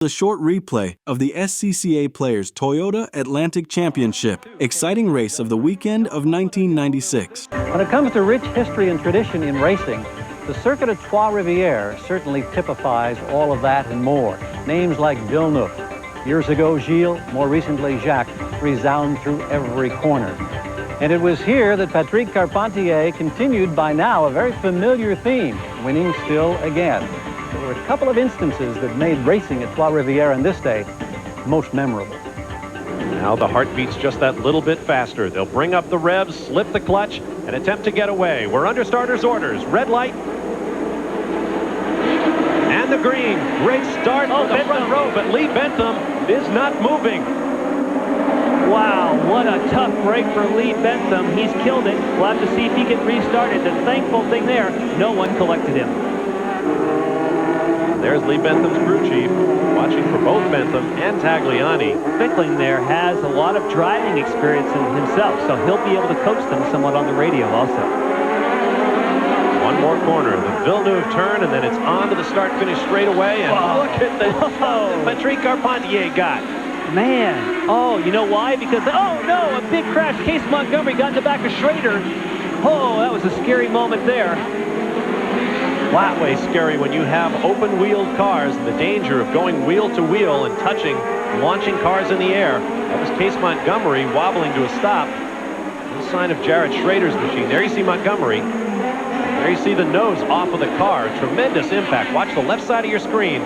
A short replay of the SCCA Players Toyota Atlantic Championship, exciting race of the weekend of 1996. When it comes to rich history and tradition in racing, the circuit of Trois Rivières certainly typifies all of that and more. Names like Villeneuve, years ago Gilles, more recently Jacques, resound through every corner. And it was here that Patrick Carpentier continued by now a very familiar theme, winning still again. There were a couple of instances that made racing at Trois Rivières in this day most memorable. Now the heart beats just that little bit faster. They'll bring up the revs, slip the clutch, and attempt to get away. We're under starter's orders. Red light. And the green. Great start for the front row, but Lee Bentham is not moving. Wow, what a tough break for Lee Bentham. He's killed it. We'll have to see if he can restart it. The thankful thing there, no one collected him. There's Lee Bentham's crew chief, watching for both Bentham and Tagliani. Fickling there has a lot of driving experience in himself, so he'll be able to coach them somewhat on the radio also. One more corner, the Villeneuve turn, and then it's on to the start-finish straightaway. And look at the Patrick Carpentier got. Man, oh, you know why? Because, oh no, a big crash. Case Montgomery got in the back of Schroeder. Oh, that was a scary moment there. That way scary when you have open-wheeled cars and the danger of going wheel to wheel and touching, launching cars in the air. That was Case Montgomery wobbling to a stop. No sign of Jeret Schroeder's machine. There you see Montgomery. There you see the nose off of the car. Tremendous impact. Watch the left side of your screen.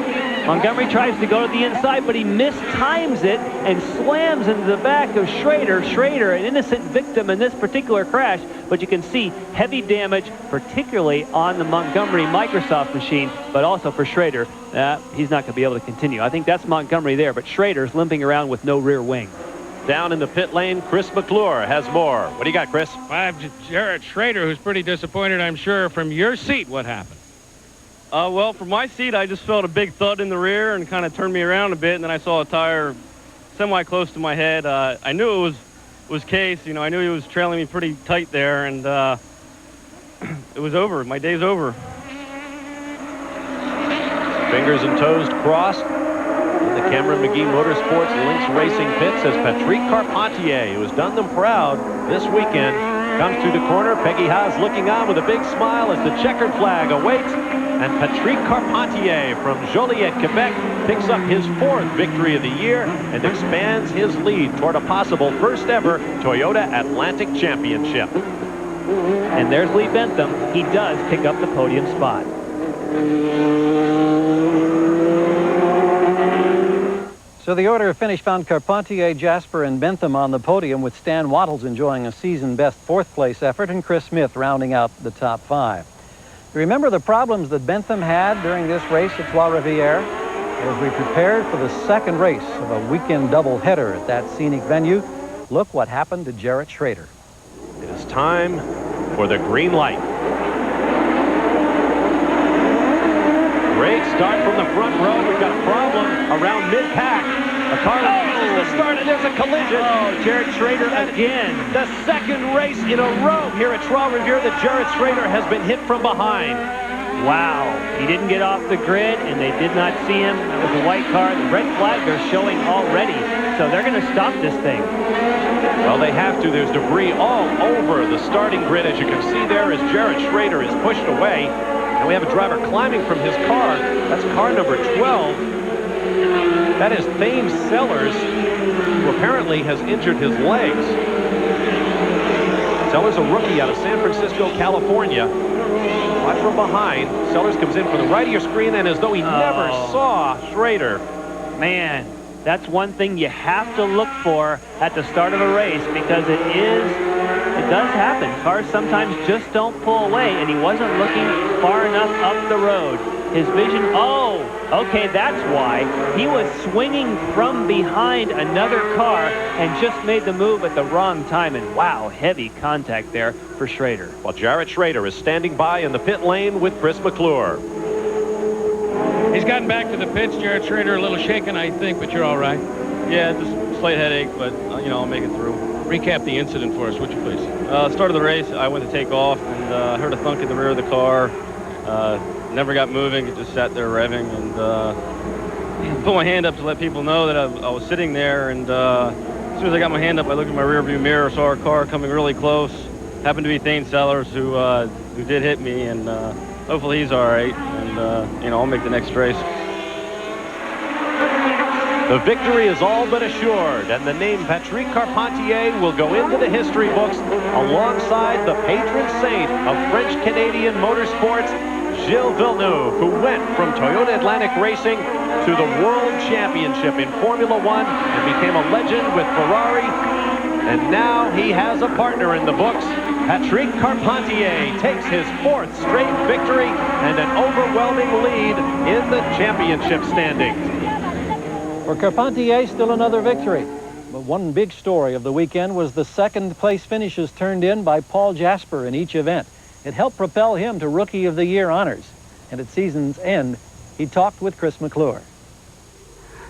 Montgomery tries to go to the inside, but he mistimes it and slams into the back of Schroeder. Schroeder, an innocent victim in this particular crash, but you can see heavy damage, particularly on the Montgomery Microsoft machine, but also for Schroeder. He's not going to be able to continue. I think that's Montgomery there, but Schroeder's limping around with no rear wing. Down in the pit lane, Chris McClure has more. What do you got, Chris? Jeret Schroeder, who's pretty disappointed, I'm sure. From your seat, what happened? Well, from my seat, I just felt a big thud in the rear and kind of turned me around a bit, and then I saw a tire semi-close to my head. I knew it was Case. You know, I knew he was trailing me pretty tight there, and it was over. My day's over. Fingers and toes crossed. In the Cameron McGee Motorsports Lynx Racing pit says Patrick Carpentier, who has done them proud this weekend, comes through the corner. Peggy Haas looking on with a big smile as the checkered flag awaits. And Patrick Carpentier from Joliet, Quebec, picks up his 4th victory of the year and expands his lead toward a possible first ever Toyota Atlantic Championship. And there's Lee Bentham. He does pick up the podium spot. So the order of finish found Carpentier, Jasper, and Bentham on the podium, with Stan Wattles enjoying a season-best 4th place effort and Chris Smith rounding out the top 5. Remember the problems that Bentham had during this race at Trois Rivières? As we prepared for the second race of a weekend doubleheader at that scenic venue, look what happened to Jeret Schroeder. It is time for the green light. Great start from the front row. We've got a problem around mid-pack. A car refuses to start, and there's a collision. Oh, Jeret Schroeder again. The second race in a row here at Trois Rivières that Jeret Schroeder has been hit from behind. Wow. He didn't get off the grid, and they did not see him. That was a white car. The red flag they're showing already. So they're going to stop this thing. Well, they have to. There's debris all over the starting grid. As you can see there, as Jeret Schroeder is pushed away. And we have a driver climbing from his car. That's car number 12. That is Thane Sellers, who apparently has injured his legs. Sellers, a rookie out of San Francisco, California. Watch from behind. Sellers comes in for the right of your screen, and as though he never saw Schroeder. Man, that's one thing you have to look for at the start of a race, because it does happen. Cars sometimes just don't pull away, and he wasn't looking far enough up the road. His vision, okay, that's why. He was swinging from behind another car and just made the move at the wrong time, and wow, heavy contact there for Schroeder. Well, Jeret Schroeder is standing by in the pit lane with Chris McClure. He's gotten back to the pits. Jeret Schroeder a little shaken, I think, but you're all right. Yeah, just a slight headache, but, you know, I'll make it through. Recap the incident for us, would you please? Start of the race, I went to take off and heard a thunk in the rear of the car. Never got moving. It just sat there revving, and put my hand up to let people know that I was sitting there, and as soon as I got my hand up, I looked in my rearview mirror, saw a car coming really close. Happened to be Thane Sellers, who did hit me, and hopefully he's all right, and I'll make the next race. The victory is all but assured, and the name Patrick Carpentier will go into the history books alongside the patron saint of French-Canadian motorsports, Gilles Villeneuve, who went from Toyota Atlantic Racing to the World Championship in Formula One and became a legend with Ferrari. And now he has a partner in the books. Patrick Carpentier takes his 4th straight victory and an overwhelming lead in the championship standings. For Carpentier, still another victory. But one big story of the weekend was the second-place finishes turned in by Paul Jasper in each event. It helped propel him to Rookie of the Year honors. And at season's end, he talked with Chris McClure.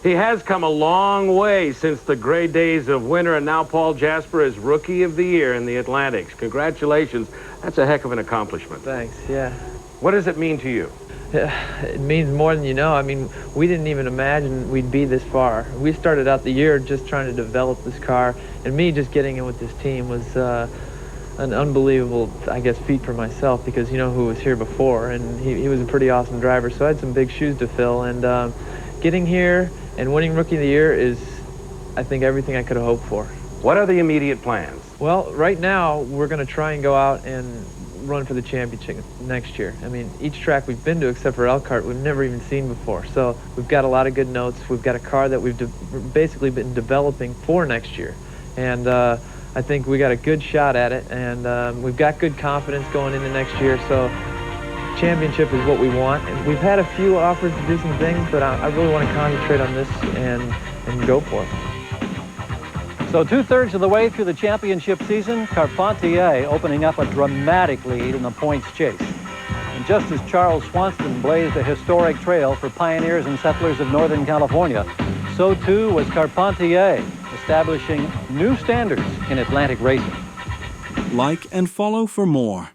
He has come a long way since the gray days of winter, and now Paul Jasper is Rookie of the Year in the Atlantics. Congratulations. That's a heck of an accomplishment. Thanks, yeah. What does it mean to you? It means more than you know. I mean, we didn't even imagine we'd be this far. We started out the year just trying to develop this car, and me just getting in with this team was an unbelievable, I guess, feat for myself, because you know who was here before, and he was a pretty awesome driver, so I had some big shoes to fill, and getting here and winning Rookie of the Year is, I think, everything I could have hoped for. What are the immediate plans? Well, right now, we're going to try and go out and run for the championship next year. I mean, each track we've been to, except for Elkhart, we've never even seen before. So we've got a lot of good notes. We've got a car that we've basically been developing for next year. And I think we got a good shot at it, and we've got good confidence going into next year. So championship is what we want. And we've had a few offers to do some things, but I really want to concentrate on this and go for it. So 2/3 of the way through the championship season, Carpentier opening up a dramatic lead in the points chase. And just as Charles Swanston blazed a historic trail for pioneers and settlers of Northern California, so too was Carpentier, establishing new standards in Atlantic racing. Like and follow for more.